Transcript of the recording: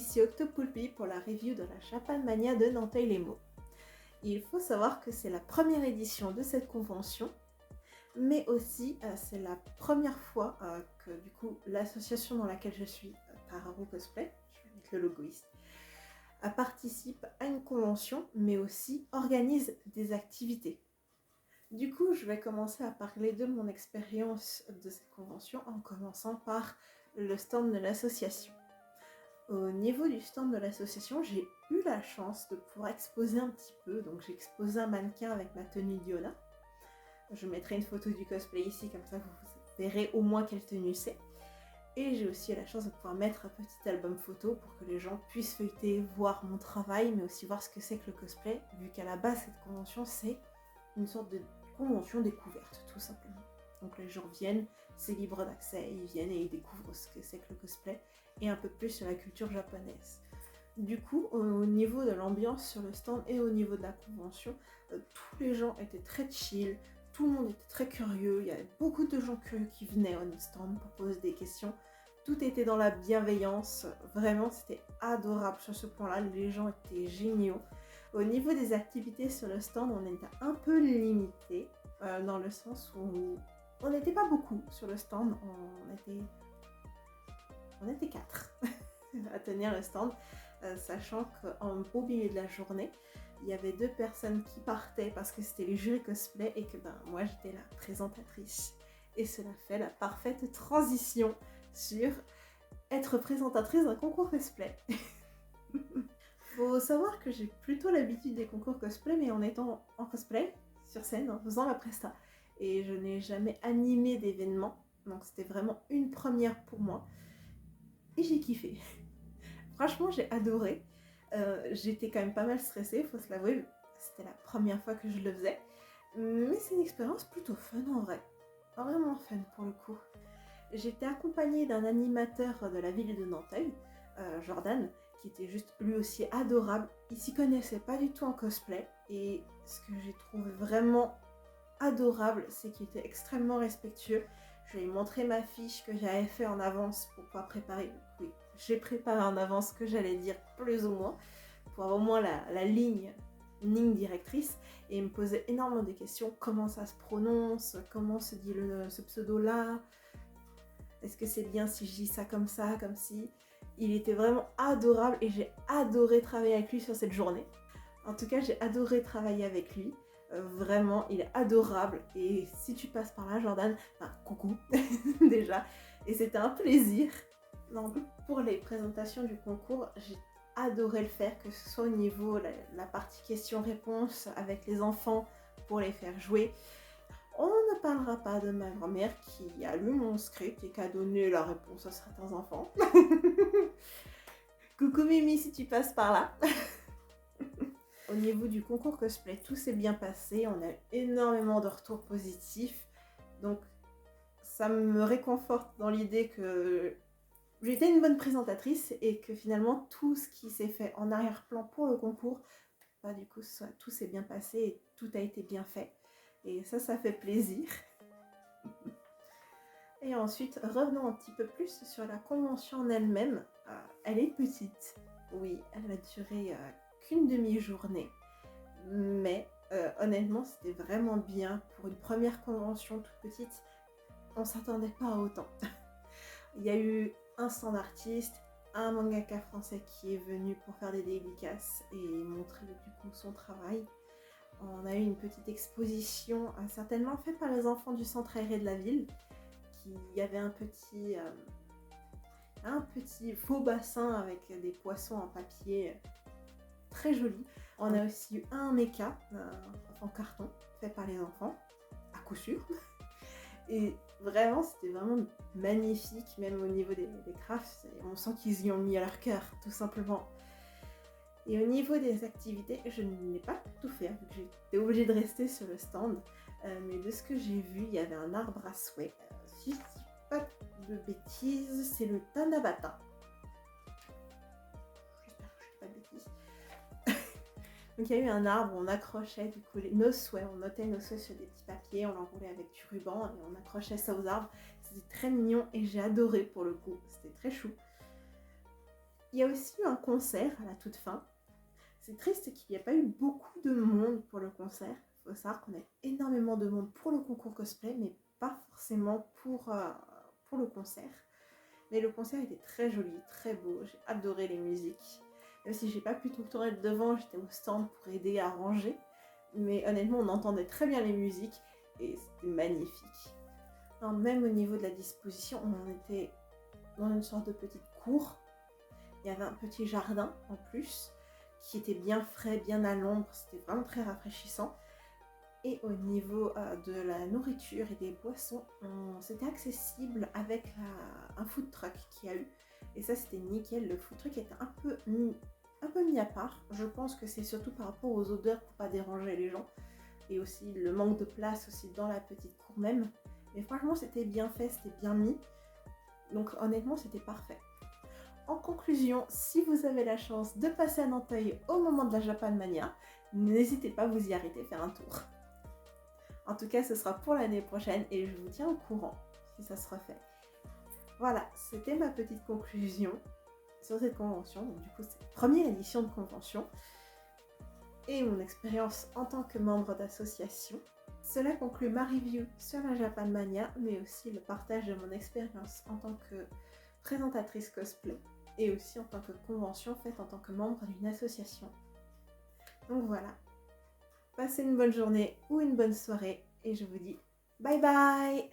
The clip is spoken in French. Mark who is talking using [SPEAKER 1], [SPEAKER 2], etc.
[SPEAKER 1] ici Octopoulpi pour la review de la Japanmania de Nanteuil-les-Maux. Il faut savoir que c'est la première édition de cette convention, mais aussi c'est la première fois que du coup l'association dans laquelle je suis, Tararo Cosplay, je vais mettre le logo ici, participe à une convention, mais aussi organise des activités. Du coup, je vais commencer à parler de mon expérience de cette convention en commençant par le stand de l'association. Au niveau du stand de l'association, j'ai eu la chance de pouvoir exposer un petit peu. Donc j'ai exposé un mannequin avec ma tenue d'Iona. Je mettrai une photo du cosplay ici, comme ça vous verrez au moins quelle tenue c'est. Et j'ai aussi eu la chance de pouvoir mettre un petit album photo pour que les gens puissent feuilleter, voir mon travail, mais aussi voir ce que c'est que le cosplay, vu qu'à la base cette convention c'est une sorte de convention découverte, tout simplement. Donc les gens viennent, c'est libre d'accès, ils viennent et ils découvrent ce que c'est que le cosplay et un peu plus sur la culture japonaise. Du coup, au niveau de l'ambiance sur le stand et au niveau de la convention, tous les gens étaient très chill, tout le monde était très curieux, il y avait beaucoup de gens curieux qui venaient au stand pour poser des questions. Tout était dans la bienveillance, vraiment c'était adorable sur ce point-là, les gens étaient géniaux. Au niveau des activités sur le stand, on était un peu limité, dans le sens où on n'était pas beaucoup sur le stand, on était 4 à tenir le stand, sachant qu'en beau milieu de la journée, il y avait 2 personnes qui partaient parce que c'était les jurys cosplay et que moi j'étais la présentatrice. Et cela fait la parfaite transition sur être présentatrice d'un concours cosplay. Faut savoir que j'ai plutôt l'habitude des concours cosplay, mais en étant en cosplay, sur scène, en faisant la presta. Et je n'ai jamais animé d'événement, donc c'était vraiment une première pour moi. Et j'ai kiffé. Franchement, j'ai adoré. J'étais quand même pas mal stressée, faut se l'avouer. C'était la première fois que je le faisais. Mais c'est une expérience plutôt fun en vrai. Vraiment fun pour le coup. J'étais accompagnée d'un animateur de la ville de Nanteuil, Jordan, qui était juste lui aussi adorable. Il s'y connaissait pas du tout en cosplay. Et ce que j'ai trouvé vraiment adorable, c'est qu'il était extrêmement respectueux. Je lui ai montré ma fiche que j'avais fait en avance pour pouvoir préparer. Oui, j'ai préparé en avance ce que j'allais dire plus ou moins, pour avoir au moins la ligne directrice, et il me posait énormément de questions. Comment ça se prononce? Comment se dit ce pseudo-là? Est-ce que c'est bien si je dis ça, comme si? Il était vraiment adorable et j'ai adoré travailler avec lui sur cette journée. En tout cas, j'ai adoré travailler avec lui. Vraiment, il est adorable. Et si tu passes par là, Jordan, coucou déjà. Et c'était un plaisir. Donc, pour les présentations du concours, j'ai adoré le faire, que ce soit au niveau la partie questions-réponses avec les enfants pour les faire jouer. On ne parlera pas de ma grand-mère qui a lu mon script et qui a donné la réponse à certains enfants. Coucou Mimi si tu passes par là. Au niveau du concours cosplay, tout s'est bien passé, on a eu énormément de retours positifs, donc ça me réconforte dans l'idée que j'étais une bonne présentatrice et que finalement tout ce qui s'est fait en arrière-plan pour le concours, du coup tout s'est bien passé et tout a été bien fait, et ça fait plaisir. Et ensuite, revenons un petit peu plus sur la convention en elle-même. Elle est petite, oui, elle va durer qu'une demi-journée, mais honnêtement c'était vraiment bien pour une première convention toute petite. On s'attendait pas à autant. Il y a eu un stand d'artiste, un mangaka français qui est venu pour faire des dédicaces et montrer du coup son travail. On a eu une petite exposition certainement faite par les enfants du centre aéré de la ville, qui y avait un petit faux bassin avec des poissons en papier très joli. On a aussi eu un mecha en carton fait par les enfants, à coup sûr. Et vraiment, c'était vraiment magnifique, même au niveau des crafts. On sent qu'ils y ont mis à leur cœur, tout simplement. Et au niveau des activités, je n'ai pas tout fait, vu que j'étais obligée de rester sur le stand. Mais de ce que j'ai vu, il y avait un arbre à souhait. Si je dis pas de bêtises, c'est le Tanabata. J'espère que je dis pas de bêtises. Donc il y a eu un arbre où on accrochait du coup nos souhaits, on notait nos souhaits sur des petits papiers, on l'enroulait avec du ruban et on accrochait ça aux arbres. C'était très mignon et j'ai adoré pour le coup, c'était très chou. Il y a aussi eu un concert à la toute fin. C'est triste qu'il n'y ait pas eu beaucoup de monde pour le concert. Il faut savoir qu'on a énormément de monde pour le concours cosplay, mais pas forcément pour le concert. Mais le concert était très joli, très beau. J'ai adoré les musiques. Même si j'ai pas pu tout le temps être devant, j'étais au stand pour aider à ranger. Mais honnêtement, on entendait très bien les musiques et c'était magnifique. Alors, même au niveau de la disposition, on était dans une sorte de petite cour. Il y avait un petit jardin en plus qui était bien frais, bien à l'ombre. C'était vraiment très rafraîchissant. Et au niveau de la nourriture et des boissons, c'était accessible avec un food truck qu'il y a eu. Et ça, c'était nickel. Le food truck était un peu mis à part. Je pense que c'est surtout par rapport aux odeurs pour pas déranger les gens. Et aussi le manque de place aussi dans la petite cour même. Mais franchement, c'était bien fait, c'était bien mis. Donc honnêtement, c'était parfait. En conclusion, si vous avez la chance de passer à Nanteuil au moment de la Japan Mania, n'hésitez pas à vous y arrêter, faire un tour. En tout cas, ce sera pour l'année prochaine et je vous tiens au courant si ça se refait. Voilà, c'était ma petite conclusion sur cette convention. Donc, du coup, c'est la première édition de convention et mon expérience en tant que membre d'association. Cela conclut ma review sur la Japan Mania, mais aussi le partage de mon expérience en tant que présentatrice cosplay et aussi en tant que convention faite en tant que membre d'une association. Donc voilà. Passez une bonne journée ou une bonne soirée et je vous dis bye bye!